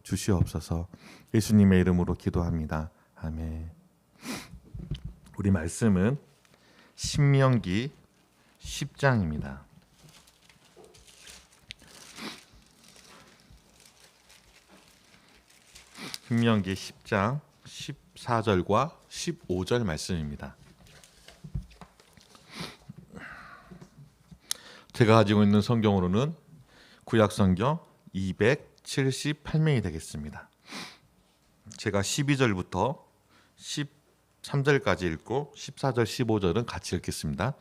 주시옵소서. 예수님의 이름으로 기도합니다. 아멘. 우리 말씀은 신명기 10장입니다. 신명기 10장 14절과 15절 말씀입니다. 제가 가지고 있는 성경으로는 구약 성경 278면이 되겠습니다. 제가 12절부터 13절까지 읽고 14절 15절은 같이 읽겠습니다.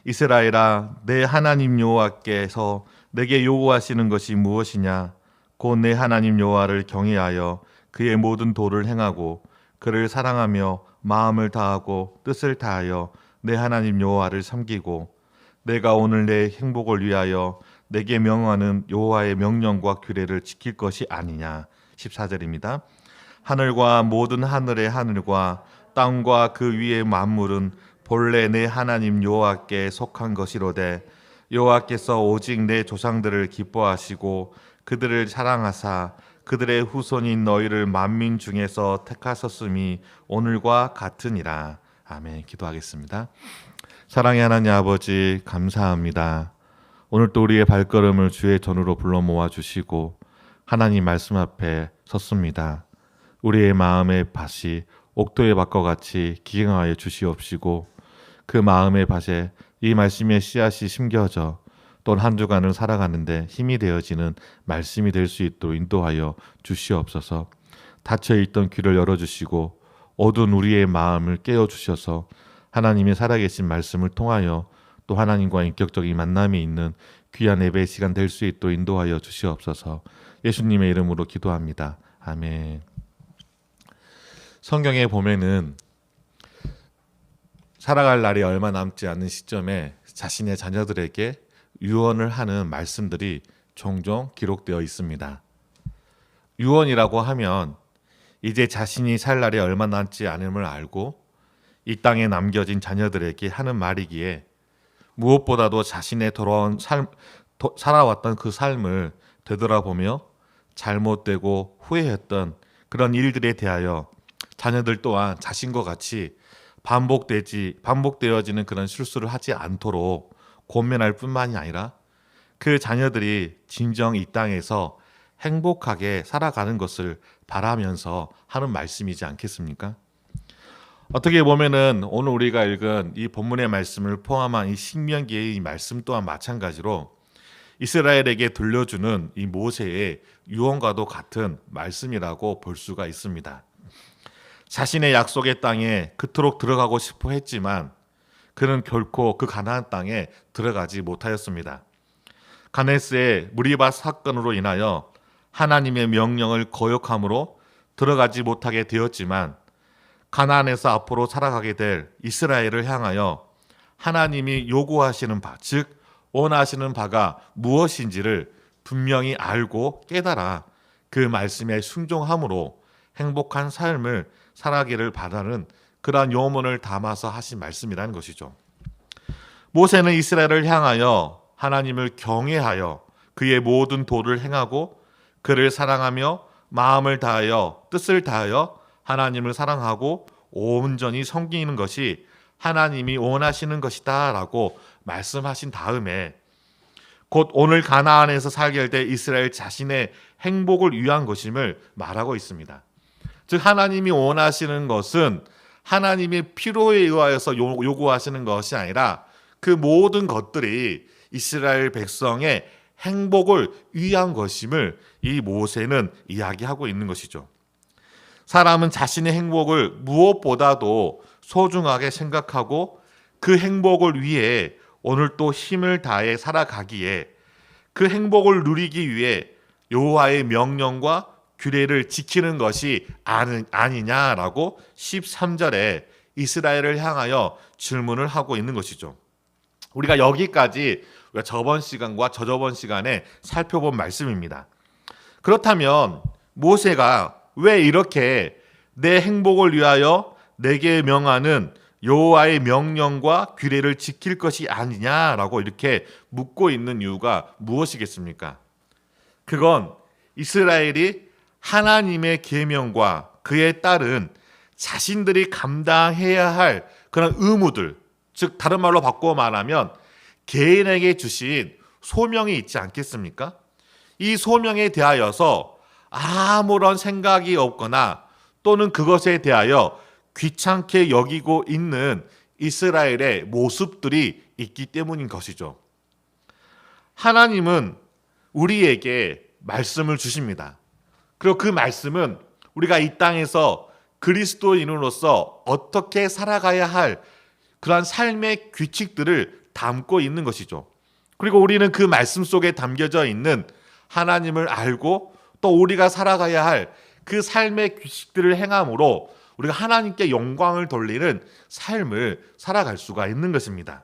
이스라엘아, 내 하나님 여호와께서 내게 요구하시는 것이 무엇이냐? 곧 내 하나님 여호와를 경외하여 그의 모든 도를 행하고 그를 사랑하며 마음을 다하고 뜻을 다하여 내 하나님 여호와를 섬기고 내가 오늘 내 행복을 위하여 내게 명하는 여호와의 명령과 규례를 지킬 것이 아니냐. 14절입니다. 하늘과 모든 하늘의 하늘과 땅과 그 위의 만물은 본래 내 하나님 여호와께 속한 것이로되 여호와께서 오직 내 조상들을 기뻐하시고 그들을 사랑하사 그들의 후손인 너희를 만민 중에서 택하셨음이 오늘과 같으니라. 아멘. 기도하겠습니다. 사랑의 하나님 아버지, 감사합니다. 오늘 또 우리의 발걸음을 주의 전으로 불러 모아 주시고 하나님 말씀 앞에 섰습니다. 우리의 마음의 밭이 옥토의 밭과 같이 기경하여 주시옵시고 그 마음의 밭에 이 말씀의 씨앗이 심겨져 또 한 주간을 살아가는데 힘이 되어지는 말씀이 될 수 있도록 인도하여 주시옵소서. 닫혀있던 귀를 열어주시고 어두운 우리의 마음을 깨워주셔서 하나님의 살아계신 말씀을 통하여 또 하나님과 인격적인 만남이 있는 귀한 예배의 시간 될 수 있도록 인도하여 주시옵소서. 예수님의 이름으로 기도합니다. 아멘. 성경에 보면은 살아갈 날이 얼마 남지 않은 시점에 자신의 자녀들에게 유언을 하는 말씀들이 종종 기록되어 있습니다. 유언이라고 하면 이제 자신이 살 날이 얼마 남지 않음을 알고 이 땅에 남겨진 자녀들에게 하는 말이기에 무엇보다도 자신의 살아왔던 그 삶을 되돌아보며 잘못되고 후회했던 그런 일들에 대하여 자녀들 또한 자신과 같이 반복되어지는 그런 실수를 하지 않도록 권면할 뿐만이 아니라 그 자녀들이 진정 이 땅에서 행복하게 살아가는 것을 바라면서 하는 말씀이지 않겠습니까? 어떻게 보면은 오늘 우리가 읽은 이 본문의 말씀을 포함한 이 신명기의 이 말씀 또한 마찬가지로 이스라엘에게 들려주는 이 모세의 유언과도 같은 말씀이라고 볼 수가 있습니다. 자신의 약속의 땅에 그토록 들어가고 싶어 했지만 그는 결코 그 가나안 땅에 들어가지 못하였습니다. 가네스의 무리밭 사건으로 인하여 하나님의 명령을 거역함으로 들어가지 못하게 되었지만 가나안에서 앞으로 살아가게 될 이스라엘을 향하여 하나님이 요구하시는 바, 즉 원하시는 바가 무엇인지를 분명히 알고 깨달아 그 말씀에 순종함으로 행복한 삶을 살아가기를 바라는 그러한 요문을 담아서 하신 말씀이라는 것이죠. 모세는 이스라엘을 향하여 하나님을 경외하여 그의 모든 도를 행하고 그를 사랑하며 마음을 다하여 뜻을 다하여 하나님을 사랑하고 온전히 섬기는 것이 하나님이 원하시는 것이다 라고 말씀하신 다음에 곧 오늘 가나안에서 살게 될 때 이스라엘 자신의 행복을 위한 것임을 말하고 있습니다. 즉 하나님이 원하시는 것은 하나님의 필요에 의하여서 요구하시는 것이 아니라 그 모든 것들이 이스라엘 백성의 행복을 위한 것임을 이 모세는 이야기하고 있는 것이죠. 사람은 자신의 행복을 무엇보다도 소중하게 생각하고 그 행복을 위해 오늘 또 힘을 다해 살아가기에 그 행복을 누리기 위해 여호와의 명령과 규례를 지키는 것이 아니냐라고 13절에 이스라엘을 향하여 질문을 하고 있는 것이죠. 우리가 여기까지 저번 시간과 저저번 시간에 살펴본 말씀입니다. 그렇다면 모세가 왜 이렇게 내 행복을 위하여 내게 명하는 여호와의 명령과 규례를 지킬 것이 아니냐라고 이렇게 묻고 있는 이유가 무엇이겠습니까? 그건 이스라엘이 하나님의 계명과 그에 따른 자신들이 감당해야 할 그런 의무들, 즉 다른 말로 바꿔 말하면 개인에게 주신 소명이 있지 않겠습니까? 이 소명에 대하여서 아무런 생각이 없거나 또는 그것에 대하여 귀찮게 여기고 있는 이스라엘의 모습들이 있기 때문인 것이죠. 하나님은 우리에게 말씀을 주십니다. 그리고 그 말씀은 우리가 이 땅에서 그리스도인으로서 어떻게 살아가야 할 그러한 삶의 규칙들을 담고 있는 것이죠. 그리고 우리는 그 말씀 속에 담겨져 있는 하나님을 알고 또 우리가 살아가야 할 그 삶의 규칙들을 행함으로 우리가 하나님께 영광을 돌리는 삶을 살아갈 수가 있는 것입니다.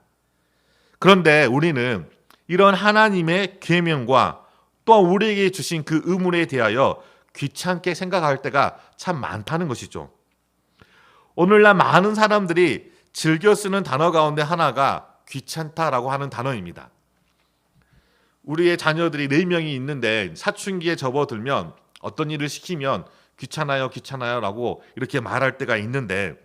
그런데 우리는 이런 하나님의 계명과 또 우리에게 주신 그 의무에 대하여 귀찮게 생각할 때가 참 많다는 것이죠. 오늘날 많은 사람들이 즐겨 쓰는 단어 가운데 하나가 귀찮다라고 하는 단어입니다. 우리의 자녀들이 4명이 있는데 사춘기에 접어들면 어떤 일을 시키면 귀찮아요 라고 이렇게 말할 때가 있는데,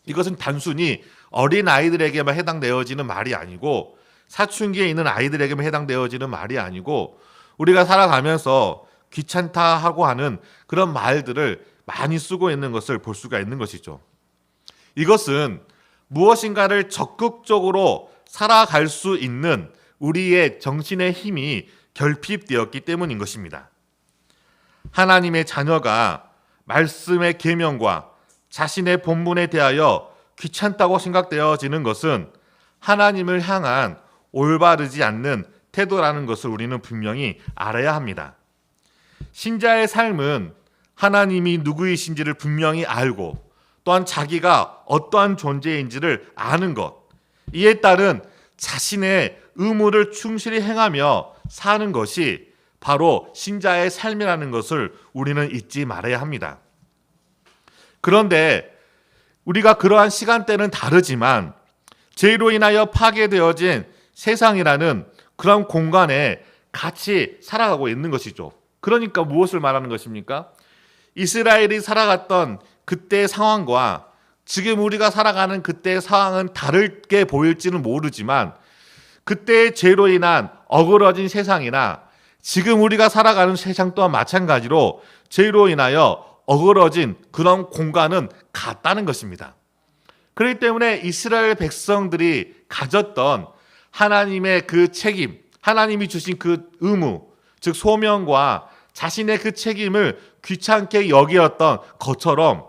이것은 단순히 어린 아이들에게만 해당되어지는 말이 아니고 사춘기에 있는 아이들에게만 해당되어지는 말이 아니고 우리가 살아가면서 귀찮다 하고 하는 그런 말들을 많이 쓰고 있는 것을 볼 수가 있는 것이죠. 이것은 무엇인가를 적극적으로 살아갈 수 있는 우리의 정신의 힘이 결핍되었기 때문인 것입니다. 하나님의 자녀가 말씀의 계명과 자신의 본분에 대하여 귀찮다고 생각되어지는 것은 하나님을 향한 올바르지 않는 태도라는 것을 우리는 분명히 알아야 합니다. 신자의 삶은 하나님이 누구이신지를 분명히 알고 또한 자기가 어떠한 존재인지를 아는 것, 이에 따른 자신의 의무를 충실히 행하며 사는 것이 바로 신자의 삶이라는 것을 우리는 잊지 말아야 합니다. 그런데 우리가 그러한 시간대는 다르지만 죄로 인하여 파괴되어진 세상이라는 그런 공간에 같이 살아가고 있는 것이죠. 그러니까 무엇을 말하는 것입니까? 이스라엘이 살아갔던 그때의 상황과 지금 우리가 살아가는 그때의 상황은 다르게 보일지는 모르지만 그때의 죄로 인한 어그러진 세상이나 지금 우리가 살아가는 세상 또한 마찬가지로 죄로 인하여 어그러진 그런 공간은 같다는 것입니다. 그렇기 때문에 이스라엘 백성들이 가졌던 하나님의 그 책임, 하나님이 주신 그 의무, 즉 소명과 자신의 그 책임을 귀찮게 여기었던 것처럼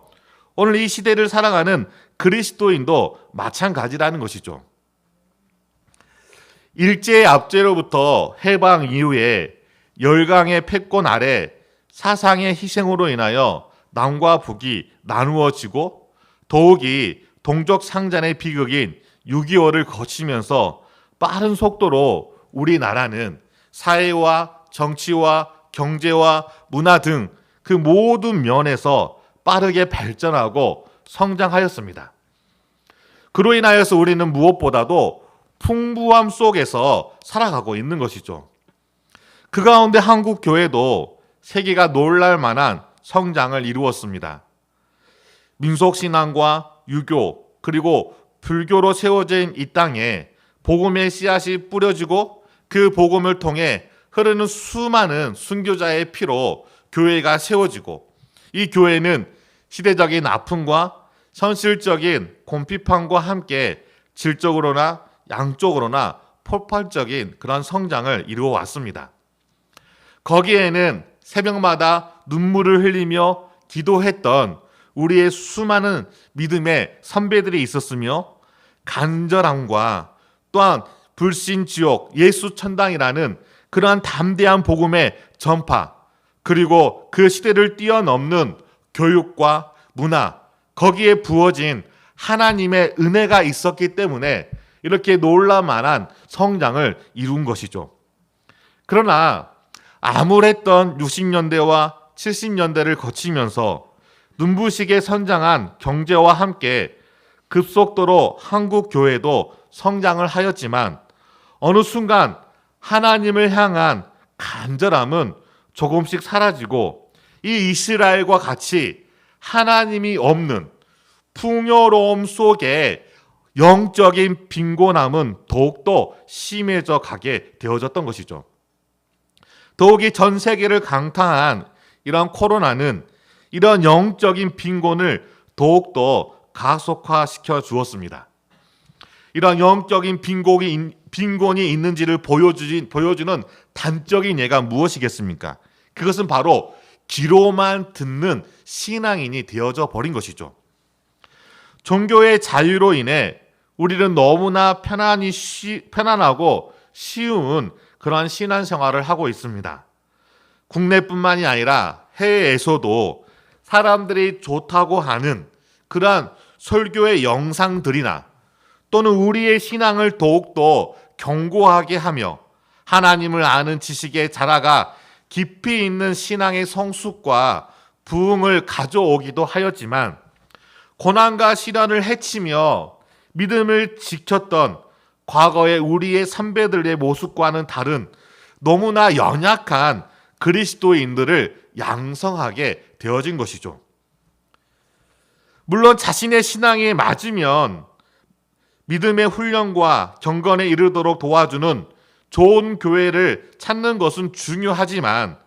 오늘 이 시대를 살아가는 그리스도인도 마찬가지라는 것이죠. 일제의 압제로부터 해방 이후에 열강의 패권 아래 사상의 희생으로 인하여 남과 북이 나누어지고 더욱이 동족 상잔의 비극인 6.25를 거치면서 빠른 속도로 우리나라는 사회와 정치와 경제와 문화 등 그 모든 면에서 빠르게 발전하고 성장하였습니다. 그로 인하여서 우리는 무엇보다도 풍부함 속에서 살아가고 있는 것이죠. 그 가운데 한국 교회도 세계가 놀랄 만한 성장을 이루었습니다. 민속신앙과 유교 그리고 불교로 세워진 이 땅에 복음의 씨앗이 뿌려지고 그 복음을 통해 흐르는 수많은 순교자의 피로 교회가 세워지고 이 교회는 시대적인 아픔과 현실적인 곰핍함과 함께 질적으로나 양쪽으로나 폭발적인 그런 성장을 이루어 왔습니다. 거기에는 새벽마다 눈물을 흘리며 기도했던 우리의 수많은 믿음의 선배들이 있었으며 간절함과 또한 불신지옥 예수천당이라는 그러한 담대한 복음의 전파 그리고 그 시대를 뛰어넘는 교육과 문화 거기에 부어진 하나님의 은혜가 있었기 때문에 이렇게 놀라만한 성장을 이룬 것이죠. 그러나 암울했던 60년대와 70년대를 거치면서 눈부시게 선장한 경제와 함께 급속도로 한국 교회도 성장을 하였지만 어느 순간 하나님을 향한 간절함은 조금씩 사라지고 이 이스라엘과 같이 하나님이 없는 풍요로움 속에 영적인 빈곤함은 더욱더 심해져 가게 되어졌던 것이죠. 더욱이 전 세계를 강타한 이런 코로나는 이런 영적인 빈곤을 더욱더 가속화시켜 주었습니다. 이런 영적인 빈곤이 있는지를 보여주는 단적인 예가 무엇이겠습니까? 그것은 바로 귀로만 듣는 신앙인이 되어져 버린 것이죠. 종교의 자유로 인해 우리는 너무나 편안하고 쉬운 그러한 신앙생활을 하고 있습니다. 국내뿐만이 아니라 해외에서도 사람들이 좋다고 하는 그러한 설교의 영상들이나 또는 우리의 신앙을 더욱더 견고하게 하며 하나님을 아는 지식에 자라가 깊이 있는 신앙의 성숙과 부흥을 가져오기도 하였지만 고난과 시련을 헤치며 믿음을 지켰던 과거의 우리의 선배들의 모습과는 다른 너무나 연약한 그리스도인들을 양성하게 되어진 것이죠. 물론 자신의 신앙에 맞으면 믿음의 훈련과 경건에 이르도록 도와주는 좋은 교회를 찾는 것은 중요하지만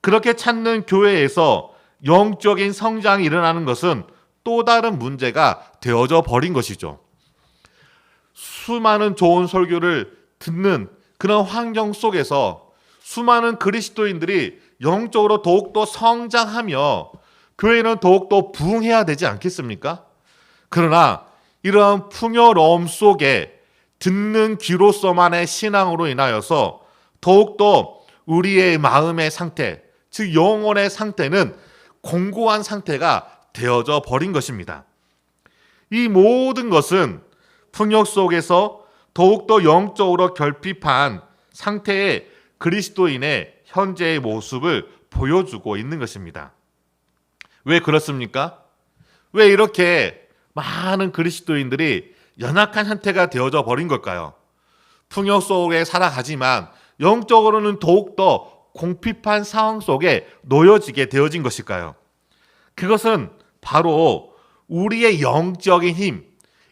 그렇게 찾는 교회에서 영적인 성장이 일어나는 것은 또 다른 문제가 되어져 버린 것이죠. 수많은 좋은 설교를 듣는 그런 환경 속에서 수많은 그리스도인들이 영적으로 더욱더 성장하며 교회는 더욱더 부흥해야 되지 않겠습니까? 그러나 이러한 풍요로움 속에 듣는 귀로서만의 신앙으로 인하여서 더욱더 우리의 마음의 상태, 즉 영혼의 상태는 공고한 상태가 되어져 버린 것입니다. 이 모든 것은 풍요 속에서 더욱더 영적으로 결핍한 상태의 그리스도인의 현재의 모습을 보여주고 있는 것입니다. 왜 그렇습니까? 왜 이렇게 많은 그리스도인들이 연약한 상태가 되어져 버린 걸까요? 풍요 속에 살아가지만 영적으로는 더욱더 공핍한 상황 속에 놓여지게 되어진 것일까요? 그것은 바로 우리의 영적인 힘,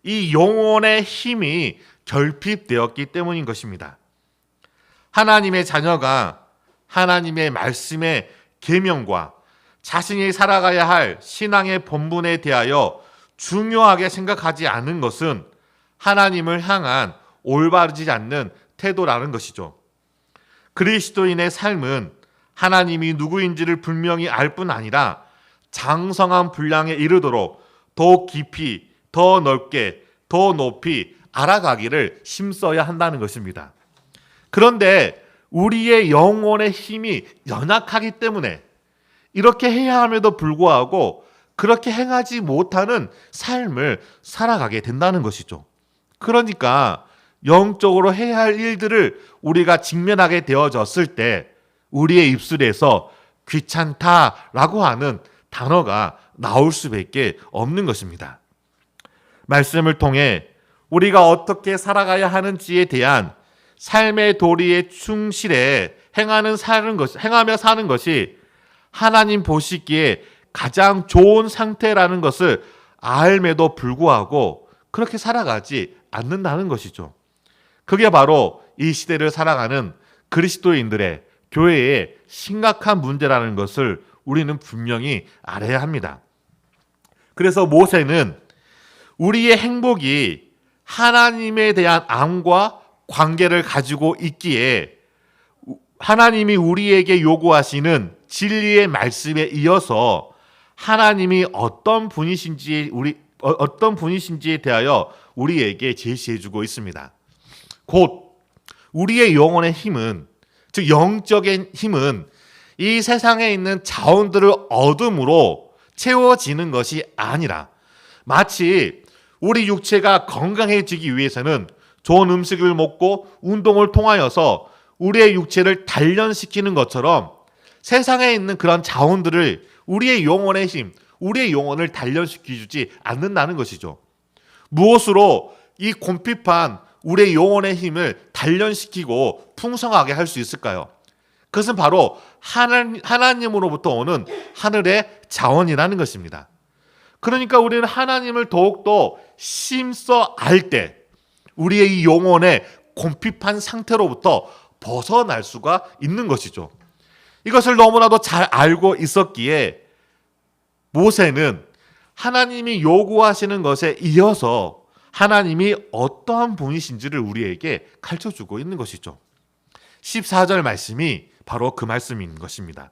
이 영혼의 힘이 결핍되었기 때문인 것입니다. 하나님의 자녀가 하나님의 말씀의 계명과 자신이 살아가야 할 신앙의 본분에 대하여 중요하게 생각하지 않는 것은 하나님을 향한 올바르지 않는 태도라는 것이죠. 그리스도인의 삶은 하나님이 누구인지를 분명히 알 뿐 아니라 장성한 분량에 이르도록 더 깊이, 더 넓게, 더 높이 알아가기를 힘써야 한다는 것입니다. 그런데 우리의 영혼의 힘이 연약하기 때문에 이렇게 해야 함에도 불구하고 그렇게 행하지 못하는 삶을 살아가게 된다는 것이죠. 그러니까 영적으로 해야 할 일들을 우리가 직면하게 되어졌을 때 우리의 입술에서 귀찮다라고 하는 단어가 나올 수밖에 없는 것입니다. 말씀을 통해 우리가 어떻게 살아가야 하는지에 대한 삶의 도리에 충실해 행하며 사는 것이 하나님 보시기에 가장 좋은 상태라는 것을 알매도 불구하고 그렇게 살아가지 않는다는 것이죠. 그게 바로 이 시대를 살아가는 그리스도인들의 교회의 심각한 문제라는 것을 우리는 분명히 알아야 합니다. 그래서 모세는 우리의 행복이 하나님에 대한 암과 관계를 가지고 있기에 하나님이 우리에게 요구하시는 진리의 말씀에 이어서 하나님이 어떤 분이신지에 대하여 우리에게 제시해주고 있습니다. 곧 우리의 영혼의 힘은, 즉 영적인 힘은 이 세상에 있는 자원들을 얻음으로 채워지는 것이 아니라 마치 우리 육체가 건강해지기 위해서는 좋은 음식을 먹고 운동을 통하여서 우리의 육체를 단련시키는 것처럼 세상에 있는 그런 자원들을 우리의 영혼의 힘, 우리의 영혼을 단련시켜주지 않는다는 것이죠. 무엇으로 이 곰핍한 우리의 영혼의 힘을 단련시키고 풍성하게 할 수 있을까요? 그것은 바로 하나님으로부터 오는 하늘의 자원이라는 것입니다. 그러니까 우리는 하나님을 더욱더 심써 알 때 우리의 이 영혼의 곰핍한 상태로부터 벗어날 수가 있는 것이죠. 이것을 너무나도 잘 알고 있었기에 모세는 하나님이 요구하시는 것에 이어서 하나님이 어떠한 분이신지를 우리에게 가르쳐주고 있는 것이죠. 14절 말씀이 바로 그 말씀인 것입니다.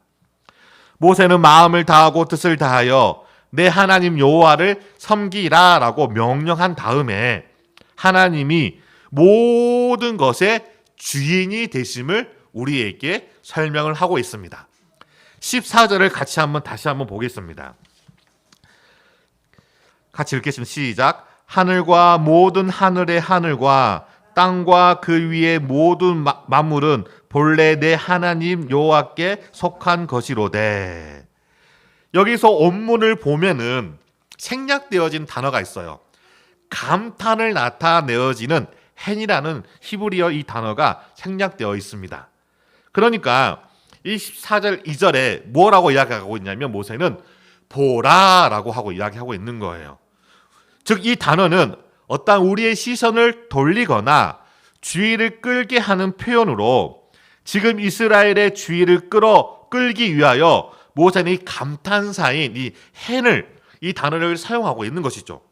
모세는 마음을 다하고 뜻을 다하여 내 하나님 여호와를 섬기라 라고 명령한 다음에 하나님이 모든 것의 주인이 되심을 우리에게 설명을 하고 있습니다. 14절을 다시 한번 보겠습니다. 같이 읽겠습니다. 시작. 하늘과 모든 하늘의 하늘과 땅과 그 위의 모든 만물은 본래 내 하나님 여호와께 속한 것이로되. 여기서 원문을 보면은 생략되어진 단어가 있어요. 감탄을 나타내어지는 헨이라는 히브리어 이 단어가 생략되어 있습니다. 그러니까 이 14절 2절에 뭐라고 이야기하고 있냐면 모세는 보라라고 하고 이야기하고 있는 거예요. 즉 이 단어는 어떤 우리의 시선을 돌리거나 주의를 끌게 하는 표현으로 지금 이스라엘의 주의를 끌기 위하여 모세는 이 감탄사인 이 헨을 이 단어를 사용하고 있는 것이죠.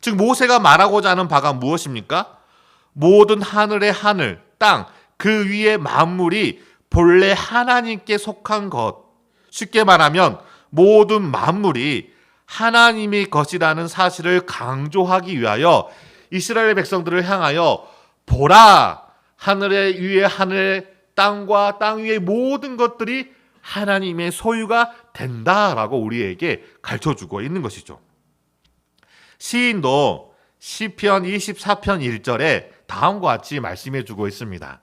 즉 모세가 말하고자 하는 바가 무엇입니까? 모든 하늘의 하늘, 땅, 그 위의 만물이 본래 하나님께 속한 것. 쉽게 말하면 모든 만물이 하나님의 것이라는 사실을 강조하기 위하여 이스라엘 백성들을 향하여 보라, 하늘의 위에 하늘, 땅과 땅 위의 모든 것들이 하나님의 소유가 된다라고 우리에게 가르쳐주고 있는 것이죠. 시인도 시편 24편 1절에 다음과 같이 말씀해주고 있습니다.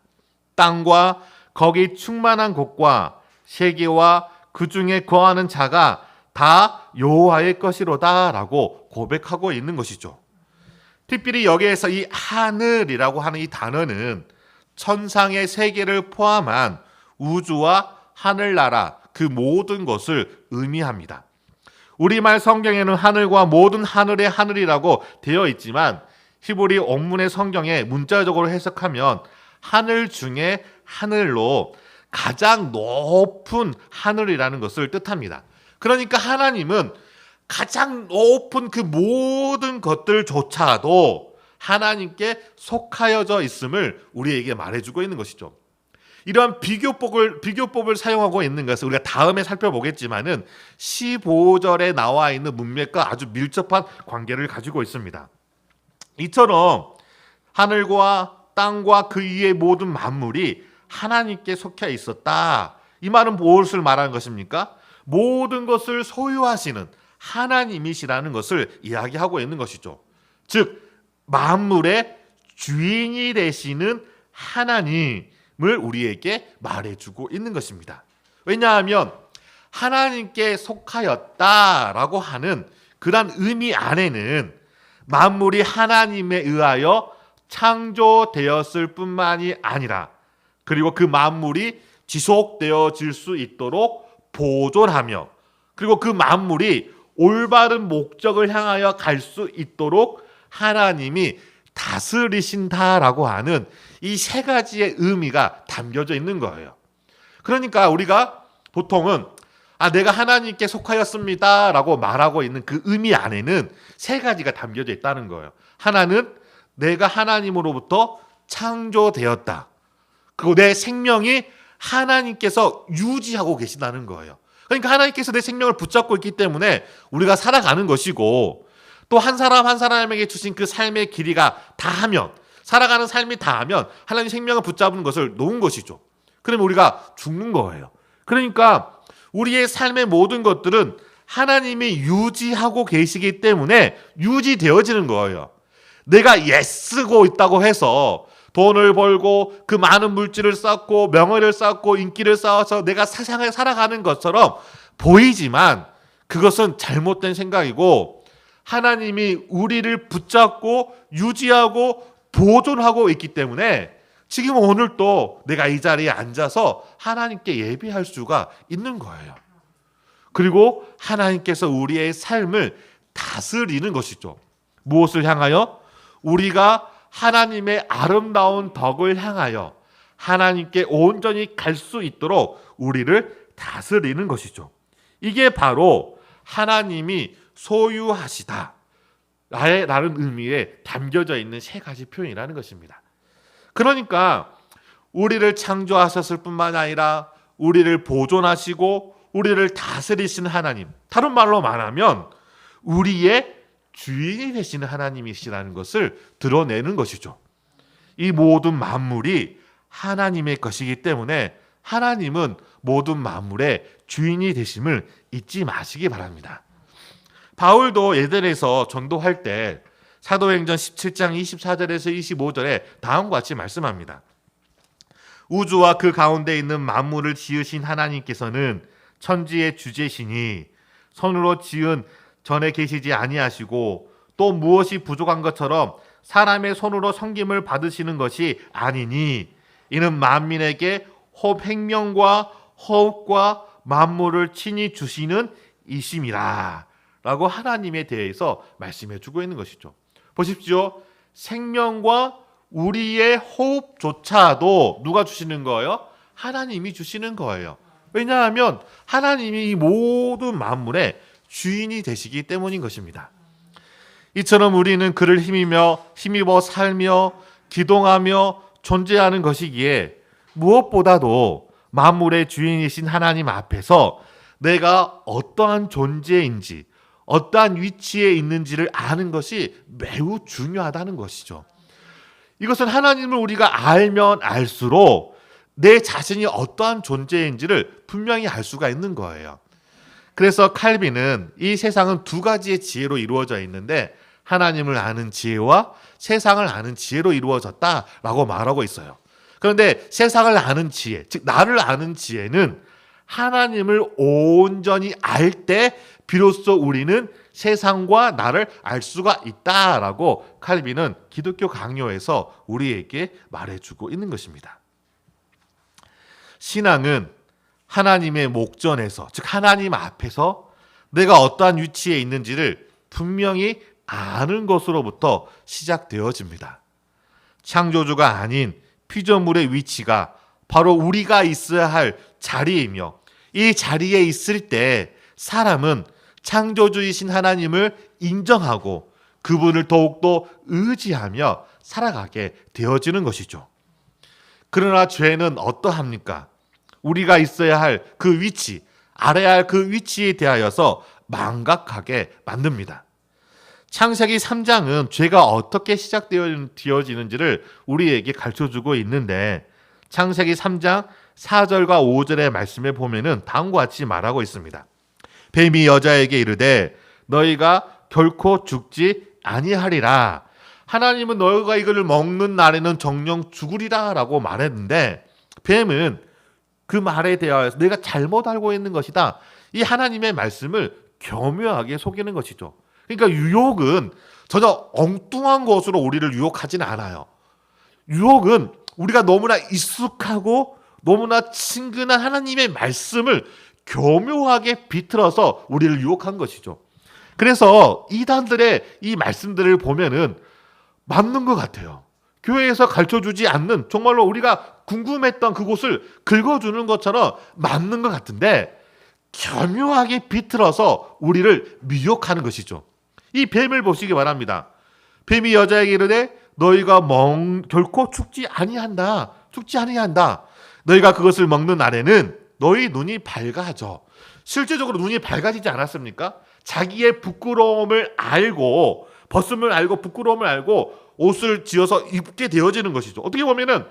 땅과 거기 충만한 곳과 세계와 그 중에 거하는 자가 다 여호와의 것이로다 라고 고백하고 있는 것이죠. 특별히 여기에서 이 하늘이라고 하는 이 단어는 천상의 세계를 포함한 우주와 하늘나라 그 모든 것을 의미합니다. 우리말 성경에는 하늘과 모든 하늘의 하늘이라고 되어 있지만 히브리 원문의 성경에 문자적으로 해석하면 하늘 중에 하늘로 가장 높은 하늘이라는 것을 뜻합니다. 그러니까 하나님은 가장 높은 그 모든 것들조차도 하나님께 속하여져 있음을 우리에게 말해주고 있는 것이죠. 이러한 비교법을 사용하고 있는 것을 우리가 다음에 살펴보겠지만은 15절에 나와 있는 문맥과 아주 밀접한 관계를 가지고 있습니다. 이처럼 하늘과 땅과 그 위의 모든 만물이 하나님께 속해 있었다. 이 말은 무엇을 말하는 것입니까? 모든 것을 소유하시는 하나님이시라는 것을 이야기하고 있는 것이죠. 즉 만물의 주인이 되시는 하나님을 우리에게 말해주고 있는 것입니다. 왜냐하면 하나님께 속하였다라고 하는 그런 의미 안에는 만물이 하나님에 의하여 창조되었을 뿐만이 아니라 그리고 그 만물이 지속되어질 수 있도록 보존하며 그리고 그 만물이 올바른 목적을 향하여 갈 수 있도록 하나님이 다스리신다라고 하는 이 세 가지의 의미가 담겨져 있는 거예요. 그러니까 우리가 보통은 내가 하나님께 속하였습니다 라고 말하고 있는 그 의미 안에는 세 가지가 담겨져 있다는 거예요. 하나는 내가 하나님으로부터 창조되었다. 그리고 내 생명이 하나님께서 유지하고 계신다는 거예요. 그러니까 하나님께서 내 생명을 붙잡고 있기 때문에 우리가 살아가는 것이고 또 한 사람 한 사람에게 주신 그 삶의 길이가 다하면 살아가는 삶이 다하면 하나님 생명을 붙잡는 것을 놓은 것이죠. 그러면 우리가 죽는 거예요. 그러니까 우리의 삶의 모든 것들은 하나님이 유지하고 계시기 때문에 유지되어지는 거예요. 내가 애쓰고 있다고 해서 돈을 벌고 그 많은 물질을 쌓고 명예를 쌓고 인기를 쌓아서 내가 세상을 살아가는 것처럼 보이지만 그것은 잘못된 생각이고 하나님이 우리를 붙잡고 유지하고 보존하고 있기 때문에 지금 오늘 또 내가 이 자리에 앉아서 하나님께 예배할 수가 있는 거예요. 그리고 하나님께서 우리의 삶을 다스리는 것이죠. 무엇을 향하여? 우리가 하나님의 아름다운 덕을 향하여 하나님께 온전히 갈 수 있도록 우리를 다스리는 것이죠. 이게 바로 하나님이 소유하시다 라는 의미에 담겨져 있는 세 가지 표현이라는 것입니다. 그러니까 우리를 창조하셨을 뿐만 아니라 우리를 보존하시고 우리를 다스리시는 하나님, 다른 말로 말하면 우리의 주인이 되시는 하나님이시라는 것을 드러내는 것이죠. 이 모든 만물이 하나님의 것이기 때문에 하나님은 모든 만물의 주인이 되심을 잊지 마시기 바랍니다. 바울도 예전에서 전도할 때 사도행전 17장 24절에서 25절에 다음과 같이 말씀합니다. 우주와 그 가운데 있는 만물을 지으신 하나님께서는 천지의 주제시니 손으로 지은 전에 계시지 아니하시고 또 무엇이 부족한 것처럼 사람의 손으로 섬김을 받으시는 것이 아니니 이는 만민에게 생명과 호흡과 만물을 친히 주시는 이심이라 라고 하나님에 대해서 말씀해 주고 있는 것이죠. 보십시오. 생명과 우리의 호흡조차도 누가 주시는 거예요? 하나님이 주시는 거예요. 왜냐하면 하나님이 이 모든 만물의 주인이 되시기 때문인 것입니다. 이처럼 우리는 그를 힘입어 살며 기동하며 존재하는 것이기에 무엇보다도 만물의 주인이신 하나님 앞에서 내가 어떠한 존재인지 어떠한 위치에 있는지를 아는 것이 매우 중요하다는 것이죠. 이것은 하나님을 우리가 알면 알수록 내 자신이 어떠한 존재인지를 분명히 알 수가 있는 거예요. 그래서 칼빈은 이 세상은 두 가지의 지혜로 이루어져 있는데 하나님을 아는 지혜와 세상을 아는 지혜로 이루어졌다라고 말하고 있어요. 그런데 세상을 아는 지혜, 즉 나를 아는 지혜는 하나님을 온전히 알 때 비로소 우리는 세상과 나를 알 수가 있다라고 칼빈은 기독교 강요에서 우리에게 말해주고 있는 것입니다. 신앙은 하나님의 목전에서, 즉 하나님 앞에서 내가 어떠한 위치에 있는지를 분명히 아는 것으로부터 시작되어집니다. 창조주가 아닌 피조물의 위치가 바로 우리가 있어야 할 자리이며 이 자리에 있을 때 사람은 창조주이신 하나님을 인정하고 그분을 더욱더 의지하며 살아가게 되어지는 것이죠. 그러나 죄는 어떠합니까? 우리가 있어야 할 그 위치, 알아야 할 그 위치에 대하여서 망각하게 만듭니다. 창세기 3장은 죄가 어떻게 시작되어지는지를 우리에게 가르쳐주고 있는데 창세기 3장 4절과 5절의 말씀에 보면은 다음과 같이 말하고 있습니다. 뱀이 여자에게 이르되 너희가 결코 죽지 아니하리라. 하나님은 너희가 이것을 먹는 날에는 정녕 죽으리라 라고 말했는데 뱀은 그 말에 대하여서 내가 잘못 알고 있는 것이다. 이 하나님의 말씀을 교묘하게 속이는 것이죠. 그러니까 유혹은 전혀 엉뚱한 것으로 우리를 유혹하지는 않아요. 유혹은 우리가 너무나 익숙하고 너무나 친근한 하나님의 말씀을 교묘하게 비틀어서 우리를 유혹한 것이죠. 그래서 이단들의 이 말씀들을 보면은 맞는 것 같아요. 교회에서 가르쳐주지 않는 정말로 우리가 궁금했던 그곳을 긁어주는 것처럼 맞는 것 같은데 교묘하게 비틀어서 우리를 미혹하는 것이죠. 이 뱀을 보시기 바랍니다. 뱀이 여자에게 이르되 너희가 결코 죽지 아니한다. 죽지 아니한다. 너희가 그것을 먹는 날에는 너희 눈이 밝아져. 실제적으로 눈이 밝아지지 않았습니까? 자기의 부끄러움을 알고 벗음을 알고 부끄러움을 알고 옷을 지어서 입게 되어지는 것이죠. 어떻게 보면은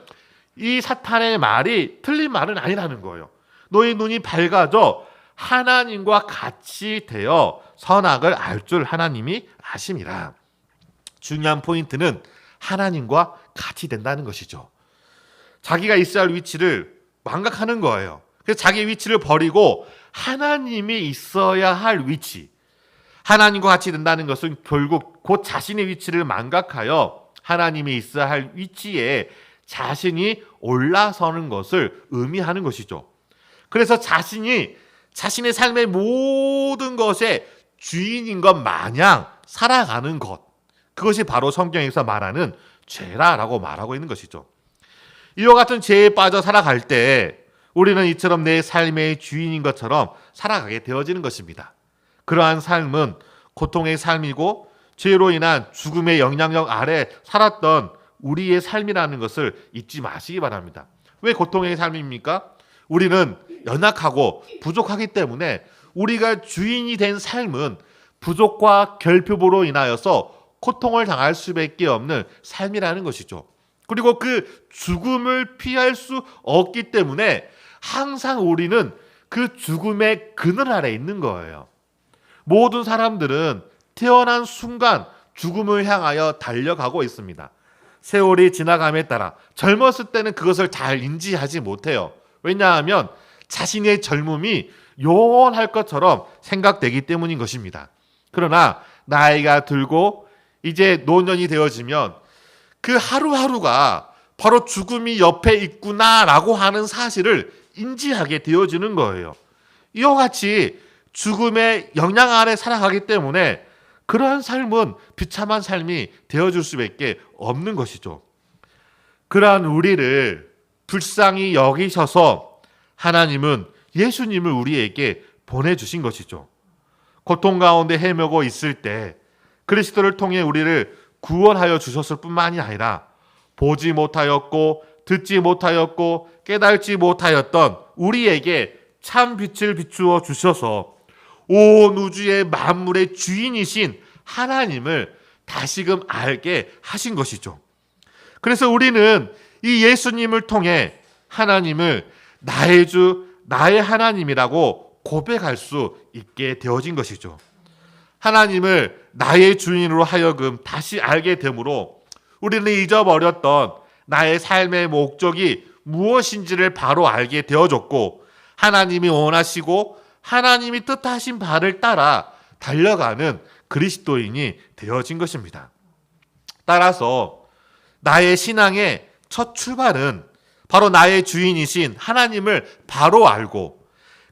이 사탄의 말이 틀린 말은 아니라는 거예요. 너희 눈이 밝아져 하나님과 같이 되어 선악을 알 줄 하나님이 아심이라. 중요한 포인트는 하나님과 같이 된다는 것이죠. 자기가 있어야 할 위치를 망각하는 거예요. 그래서 자기 위치를 버리고 하나님이 있어야 할 위치, 하나님과 같이 된다는 것은 결국 곧 자신의 위치를 망각하여 하나님이 있어야 할 위치에 자신이 올라서는 것을 의미하는 것이죠. 그래서 자신이 자신의 삶의 모든 것의 주인인 것 마냥 살아가는 것, 그것이 바로 성경에서 말하는 죄라라고 말하고 있는 것이죠. 이와 같은 죄에 빠져 살아갈 때 우리는 이처럼 내 삶의 주인인 것처럼 살아가게 되어지는 것입니다. 그러한 삶은 고통의 삶이고 죄로 인한 죽음의 영향력 아래 살았던 우리의 삶이라는 것을 잊지 마시기 바랍니다. 왜 고통의 삶입니까? 우리는 연약하고 부족하기 때문에 우리가 주인이 된 삶은 부족과 결핍으로 인하여서 고통을 당할 수밖에 없는 삶이라는 것이죠. 그리고 그 죽음을 피할 수 없기 때문에 항상 우리는 그 죽음의 그늘 아래 있는 거예요. 모든 사람들은 태어난 순간 죽음을 향하여 달려가고 있습니다. 세월이 지나감에 따라 젊었을 때는 그것을 잘 인지하지 못해요. 왜냐하면 자신의 젊음이 영원할 것처럼 생각되기 때문인 것입니다. 그러나 나이가 들고 이제 노년이 되어지면 그 하루하루가 바로 죽음이 옆에 있구나라고 하는 사실을 인지하게 되어지는 거예요. 이와 같이 죽음의 영향 아래 살아가기 때문에 그러한 삶은 비참한 삶이 되어줄 수밖에 없는 것이죠. 그러한 우리를 불쌍히 여기셔서 하나님은 예수님을 우리에게 보내주신 것이죠. 고통 가운데 헤매고 있을 때 그리스도를 통해 우리를 구원하여 주셨을 뿐만이 아니라 보지 못하였고 듣지 못하였고 깨달지 못하였던 우리에게 참 빛을 비추어 주셔서 온 우주의 만물의 주인이신 하나님을 다시금 알게 하신 것이죠. 그래서 우리는 이 예수님을 통해 하나님을 나의 주, 나의 하나님이라고 고백할 수 있게 되어진 것이죠. 하나님을 나의 주인으로 하여금 다시 알게 되므로 우리는 잊어버렸던 나의 삶의 목적이 무엇인지를 바로 알게 되어졌고 하나님이 원하시고 하나님이 뜻하신 바를 따라 달려가는 그리스도인이 되어진 것입니다. 따라서 나의 신앙의 첫 출발은 바로 나의 주인이신 하나님을 바로 알고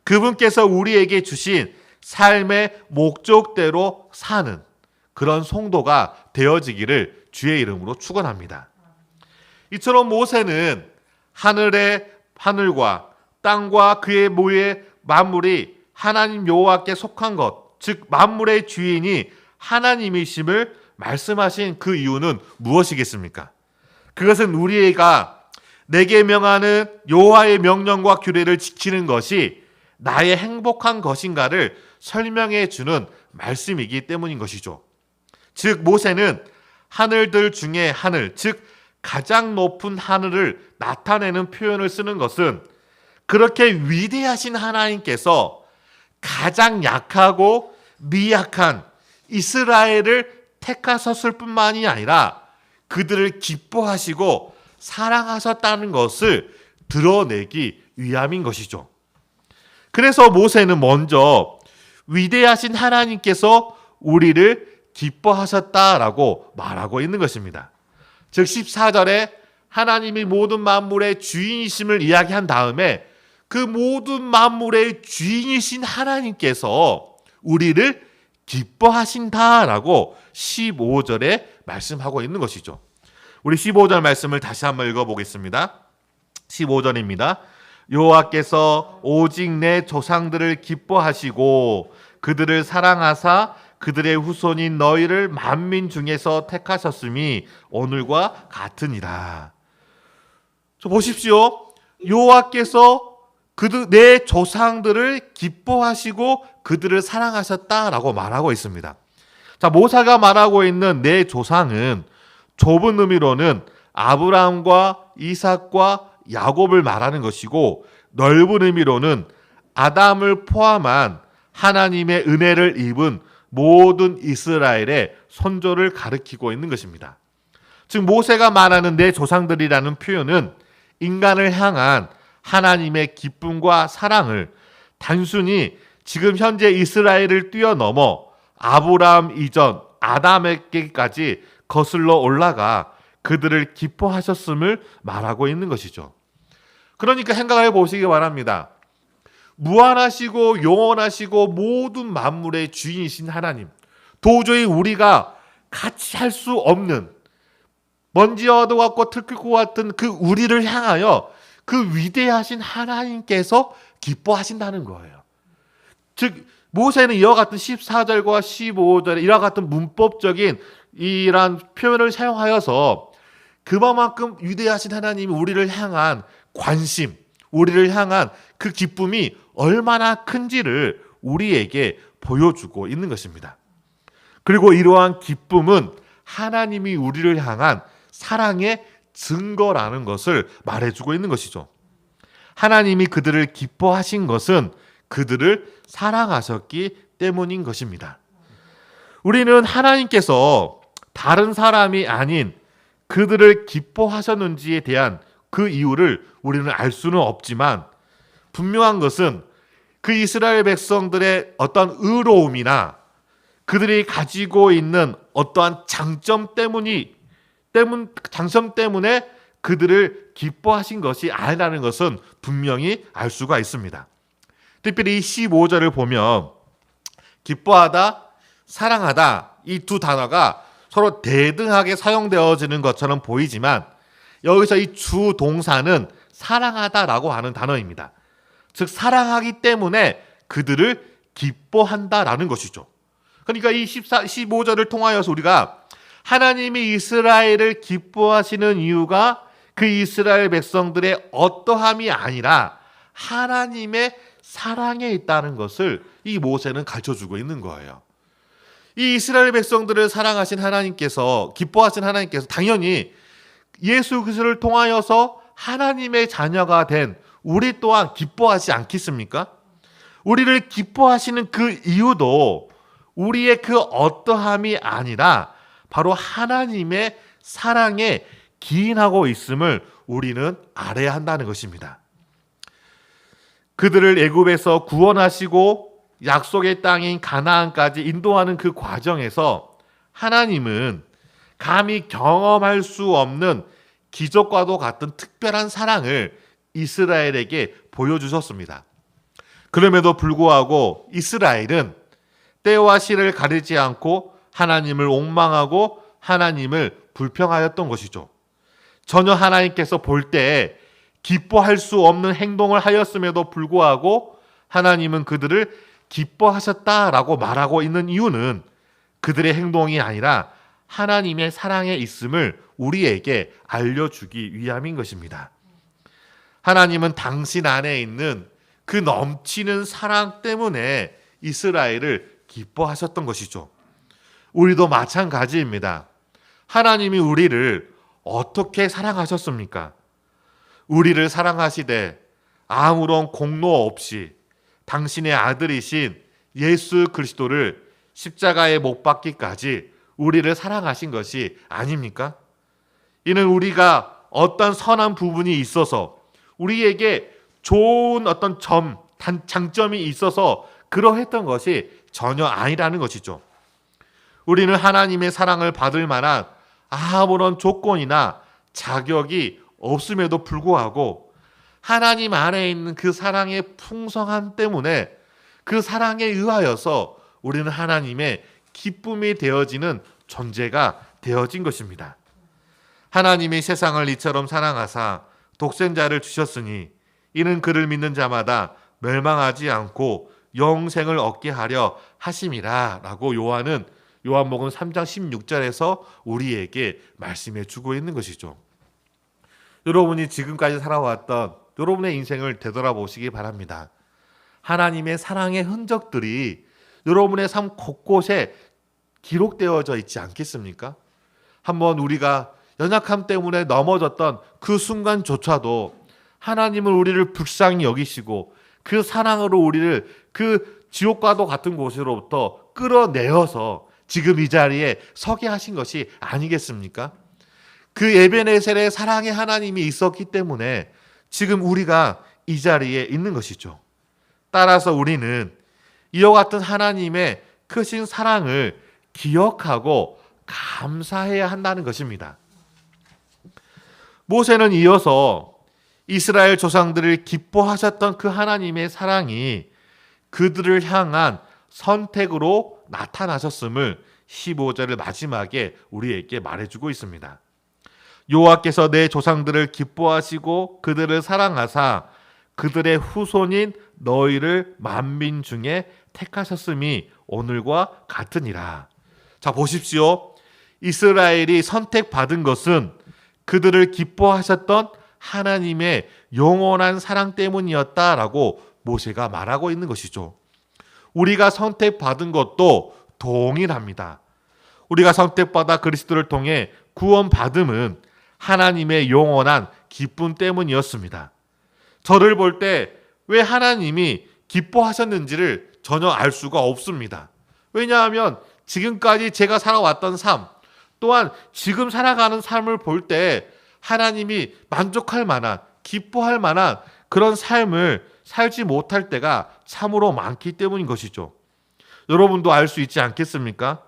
그분께서 우리에게 주신 삶의 목적대로 사는 그런 성도가 되어지기를 주의 이름으로 축원합니다. 이처럼 모세는 하늘과 땅과 그의 모의 만물이 하나님 여호와께 속한 것, 즉 만물의 주인이 하나님이심을 말씀하신 그 이유는 무엇이겠습니까? 그것은 우리가 내게 명하는 여호와의 명령과 규례를 지키는 것이 나의 행복한 것인가를 설명해 주는 말씀이기 때문인 것이죠. 즉 모세는 하늘들 중에 하늘, 즉 가장 높은 하늘을 나타내는 표현을 쓰는 것은 그렇게 위대하신 하나님께서 가장 약하고 미약한 이스라엘을 택하셨을 뿐만이 아니라 그들을 기뻐하시고 사랑하셨다는 것을 드러내기 위함인 것이죠. 그래서 모세는 먼저 위대하신 하나님께서 우리를 기뻐하셨다라고 말하고 있는 것입니다. 즉 14절에 하나님이 모든 만물의 주인이심을 이야기한 다음에 그 모든 만물의 주인이신 하나님께서 우리를 기뻐하신다라고 15절에 말씀하고 있는 것이죠. 우리 15절 말씀을 다시 한번 읽어보겠습니다. 15절입니다. 여호와께서 오직 내 조상들을 기뻐하시고 그들을 사랑하사 그들의 후손인 너희를 만민 중에서 택하셨음이 오늘과 같으니라. 보십시오. 여호와께서 내 조상들을 기뻐하시고 그들을 사랑하셨다라고 말하고 있습니다. 자, 모세가 말하고 있는 내 조상은 좁은 의미로는 아브라함과 이삭과 야곱을 말하는 것이고 넓은 의미로는 아담을 포함한 하나님의 은혜를 입은 모든 이스라엘의 선조를 가리키고 있는 것입니다. 즉 모세가 말하는 내 조상들이라는 표현은 인간을 향한 하나님의 기쁨과 사랑을 단순히 지금 현재 이스라엘을 뛰어넘어 아브라함 이전 아담에게까지 거슬러 올라가 그들을 기뻐하셨음을 말하고 있는 것이죠. 그러니까 생각을 해보시기 바랍니다. 무한하시고 영원하시고 모든 만물의 주인이신 하나님, 도저히 우리가 같이 할 수 없는 먼지와도 같고 들끓고 같은 그 우리를 향하여 그 위대하신 하나님께서 기뻐하신다는 거예요. 즉 모세는 이와 같은 14절과 15절에 이와 같은 문법적인 이러한 표현을 사용하여서 그만큼 위대하신 하나님이 우리를 향한 관심, 우리를 향한 그 기쁨이 얼마나 큰지를 우리에게 보여주고 있는 것입니다. 그리고 이러한 기쁨은 하나님이 우리를 향한 사랑의 증거라는 것을 말해주고 있는 것이죠. 하나님이 그들을 기뻐하신 것은 그들을 사랑하셨기 때문인 것입니다. 우리는 하나님께서 다른 사람이 아닌 그들을 기뻐하셨는지에 대한 그 이유를 우리는 알 수는 없지만 분명한 것은 그 이스라엘 백성들의 어떤 의로움이나 그들이 가지고 있는 어떠한 장점 때문에 그들을 기뻐하신 것이 아니라는 것은 분명히 알 수가 있습니다. 특별히 이 15절을 보면 기뻐하다, 사랑하다 이 두 단어가 서로 대등하게 사용되어지는 것처럼 보이지만 여기서 이 주 동사는 사랑하다라고 하는 단어입니다. 즉 사랑하기 때문에 그들을 기뻐한다라는 것이죠. 그러니까 이 15절을 통하여서 우리가 하나님이 이스라엘을 기뻐하시는 이유가 그 이스라엘 백성들의 어떠함이 아니라 하나님의 사랑에 있다는 것을 이 모세는 가르쳐주고 있는 거예요. 이 이스라엘 백성들을 사랑하신 하나님께서, 기뻐하신 하나님께서 당연히 예수 그리스도를 통하여서 하나님의 자녀가 된 우리 또한 기뻐하지 않겠습니까? 우리를 기뻐하시는 그 이유도 우리의 그 어떠함이 아니라 바로 하나님의 사랑에 기인하고 있음을 우리는 알아야 한다는 것입니다. 그들을 애굽에서 구원하시고 약속의 땅인 가나안까지 인도하는 그 과정에서 하나님은 감히 경험할 수 없는 기적과도 같은 특별한 사랑을 이스라엘에게 보여주셨습니다. 그럼에도 불구하고 이스라엘은 때와 시를 가리지 않고 하나님을 옹망하고 하나님을 불평하였던 것이죠. 전혀 하나님께서 볼 때 기뻐할 수 없는 행동을 하였음에도 불구하고 하나님은 그들을 기뻐하셨다라고 말하고 있는 이유는 그들의 행동이 아니라 하나님의 사랑에 있음을 우리에게 알려주기 위함인 것입니다. 하나님은 당신 안에 있는 그 넘치는 사랑 때문에 이스라엘을 기뻐하셨던 것이죠. 우리도 마찬가지입니다. 하나님이 우리를 어떻게 사랑하셨습니까? 우리를 사랑하시되 아무런 공로 없이 당신의 아들이신 예수 그리스도를 십자가에 못 박기까지 우리를 사랑하신 것이 아닙니까? 이는 우리가 어떤 선한 부분이 있어서 우리에게 좋은 어떤 장점이 있어서 그러했던 것이 전혀 아니라는 것이죠. 우리는 하나님의 사랑을 받을 만한 아무런 조건이나 자격이 없음에도 불구하고 하나님 안에 있는 그 사랑의 풍성함 때문에 그 사랑에 의하여서 우리는 하나님의 기쁨이 되어지는 존재가 되어진 것입니다. 하나님이 세상을 이처럼 사랑하사 독생자를 주셨으니 이는 그를 믿는 자마다 멸망하지 않고 영생을 얻게 하려 하심이라 라고 요한복음 3장 16절에서 우리에게 말씀해 주고 있는 것이죠. 여러분이 지금까지 살아왔던 여러분의 인생을 되돌아보시기 바랍니다. 하나님의 사랑의 흔적들이 여러분의 삶 곳곳에 기록되어져 있지 않겠습니까? 한번 우리가 연약함 때문에 넘어졌던 그 순간조차도 하나님은 우리를 불쌍히 여기시고 그 사랑으로 우리를 그 지옥과도 같은 곳으로부터 끌어내어서 지금 이 자리에 서게 하신 것이 아니겠습니까? 그 에베네셀의 사랑의 하나님이 있었기 때문에 지금 우리가 이 자리에 있는 것이죠. 따라서 우리는 이와 같은 하나님의 크신 사랑을 기억하고 감사해야 한다는 것입니다. 모세는 이어서 이스라엘 조상들을 기뻐하셨던 그 하나님의 사랑이 그들을 향한 선택으로 나타나셨음을 15절의 마지막에 우리에게 말해주고 있습니다. 여호와께서 내 조상들을 기뻐하시고 그들을 사랑하사 그들의 후손인 너희를 만민 중에 택하셨음이 오늘과 같으니라. 자, 보십시오. 이스라엘이 선택받은 것은 그들을 기뻐하셨던 하나님의 영원한 사랑 때문이었다라고 모세가 말하고 있는 것이죠. 우리가 선택받은 것도 동일합니다. 우리가 선택받아 그리스도를 통해 구원받음은 하나님의 영원한 기쁨 때문이었습니다. 저를 볼 때 왜 하나님이 기뻐하셨는지를 전혀 알 수가 없습니다. 왜냐하면 지금까지 제가 살아왔던 삶, 또한 지금 살아가는 삶을 볼 때 하나님이 만족할 만한, 기뻐할 만한 그런 삶을 살지 못할 때가 참으로 많기 때문인 것이죠. 여러분도 알 수 있지 않겠습니까?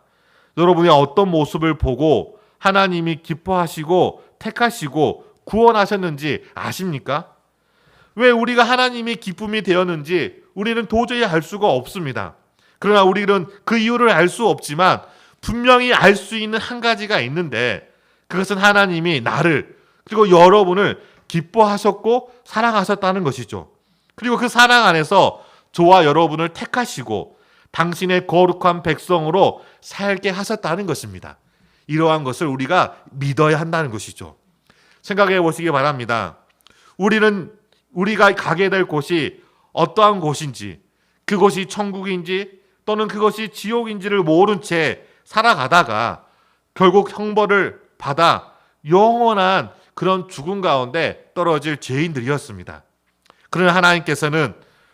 여러분이 어떤 모습을 보고 하나님이 기뻐하시고 택하시고 구원하셨는지 아십니까? 왜 우리가 하나님이 기쁨이 되었는지 우리는 도저히 알 수가 없습니다. 그러나 우리는 그 이유를 알 수 없지만 분명히 알 수 있는 한 가지가 있는데, 그것은 하나님이 나를 그리고 여러분을 기뻐하셨고 사랑하셨다는 것이죠. 그리고 그 사랑 안에서 저와 여러분을 택하시고 당신의 거룩한 백성으로 살게 하셨다는 것입니다. 이러한 것을 우리가 믿어야 한다는 것이죠. 생각해 보시기 바랍니다. 우리가 가게 될 곳이 어떠한 곳인지, 그곳이 천국인지 또는 그것이 지옥인지를 모른 채 살아가다가 결국 형벌을 받아 영원한 그런 죽음 가운데 떨어질 죄인들이었습니다. 그러나 하나님께서는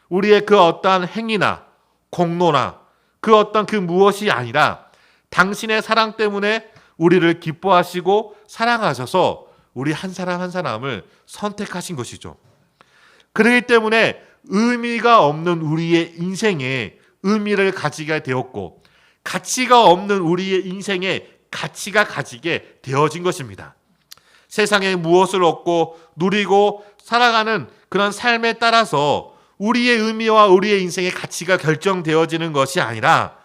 우리의 그 어떠한 행위나 공로나 그 어떤 그 무엇이 아니라 당신의 사랑 때문에 우리를 기뻐하시고 사랑하셔서 우리 한 사람 한 사람을 선택하신 것이죠. 그렇기 때문에 의미가 없는 우리의 인생에 의미를 가지게 되었고, 가치가 없는 우리의 인생에 가치가 가지게 되어진 것입니다. 세상에 무엇을 얻고 누리고 살아가는 그런 삶에 따라서 우리의 의미와 우리의 인생의 가치가 결정되어지는 것이 아니라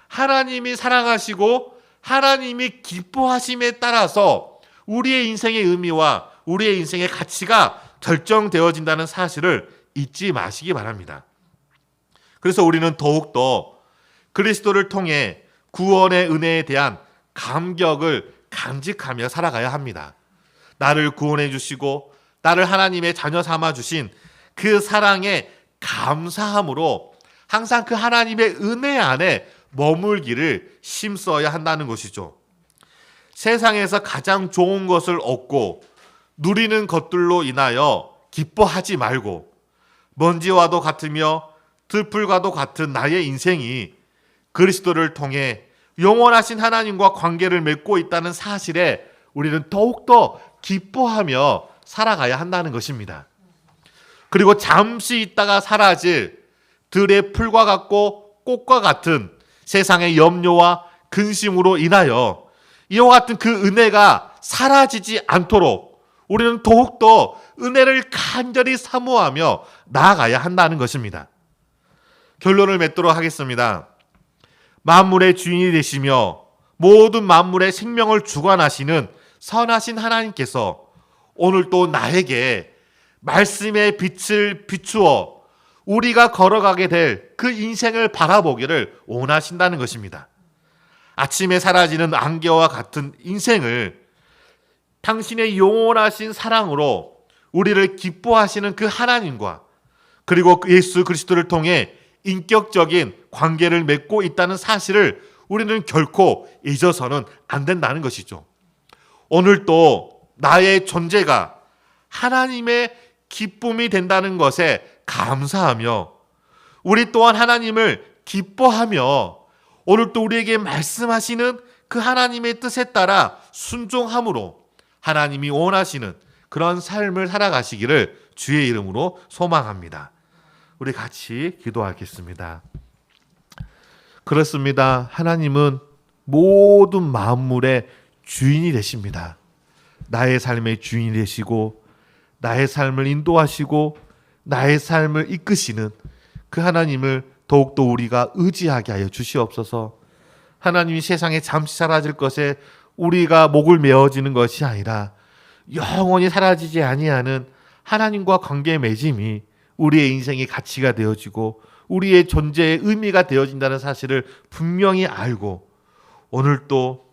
하나님이 사랑하시고 하나님이 기뻐하심에 따라서 우리의 인생의 의미와 우리의 인생의 가치가 결정되어진다는 사실을 잊지 마시기 바랍니다. 그래서 우리는 더욱더 그리스도를 통해 구원의 은혜에 대한 감격을 간직하며 살아가야 합니다. 나를 구원해 주시고 나를 하나님의 자녀 삼아 주신 그 사랑에 감사함으로 항상 그 하나님의 은혜 안에 머물기를 힘써야 한다는 것이죠. 세상에서 가장 좋은 것을 얻고 누리는 것들로 인하여 기뻐하지 말고 먼지와도 같으며 들풀과도 같은 나의 인생이 그리스도를 통해 영원하신 하나님과 관계를 맺고 있다는 사실에 우리는 더욱더 기뻐하며 살아가야 한다는 것입니다. 그리고 잠시 있다가 사라질 들의 풀과 같고 꽃과 같은 세상의 염려와 근심으로 인하여 이와 같은 그 은혜가 사라지지 않도록 우리는 더욱더 은혜를 간절히 사모하며 나아가야 한다는 것입니다. 결론을 맺도록 하겠습니다. 만물의 주인이 되시며 모든 만물의 생명을 주관하시는 선하신 하나님께서 오늘 또 나에게 말씀의 빛을 비추어 우리가 걸어가게 될 그 인생을 바라보기를 원하신다는 것입니다. 아침에 사라지는 안개와 같은 인생을 당신의 영원하신 사랑으로 우리를 기뻐하시는 그 하나님과 그리고 예수 그리스도를 통해 인격적인 관계를 맺고 있다는 사실을 우리는 결코 잊어서는 안 된다는 것이죠. 오늘도 나의 존재가 하나님의 기쁨이 된다는 것에 감사하며 우리 또한 하나님을 기뻐하며 오늘 또 우리에게 말씀하시는 그 하나님의 뜻에 따라 순종함으로 하나님이 원하시는 그런 삶을 살아가시기를 주의 이름으로 소망합니다. 우리 같이 기도하겠습니다. 그렇습니다. 하나님은 모든 만물의 주인이 되십니다. 나의 삶의 주인이 되시고 나의 삶을 인도하시고 나의 삶을 이끄시는 그 하나님을 더욱더 우리가 의지하게 하여 주시옵소서. 하나님이 세상에 잠시 사라질 것에 우리가 목을 메어지는 것이 아니라 영원히 사라지지 아니하는 하나님과 관계 맺음이 우리의 인생의 가치가 되어지고 우리의 존재의 의미가 되어진다는 사실을 분명히 알고 오늘 또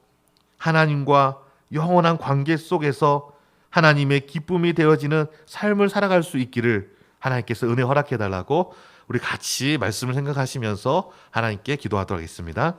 하나님과 영원한 관계 속에서 하나님의 기쁨이 되어지는 삶을 살아갈 수 있기를 하나님께서 은혜 허락해 달라고 우리 같이 말씀을 생각하시면서 하나님께 기도하도록 하겠습니다.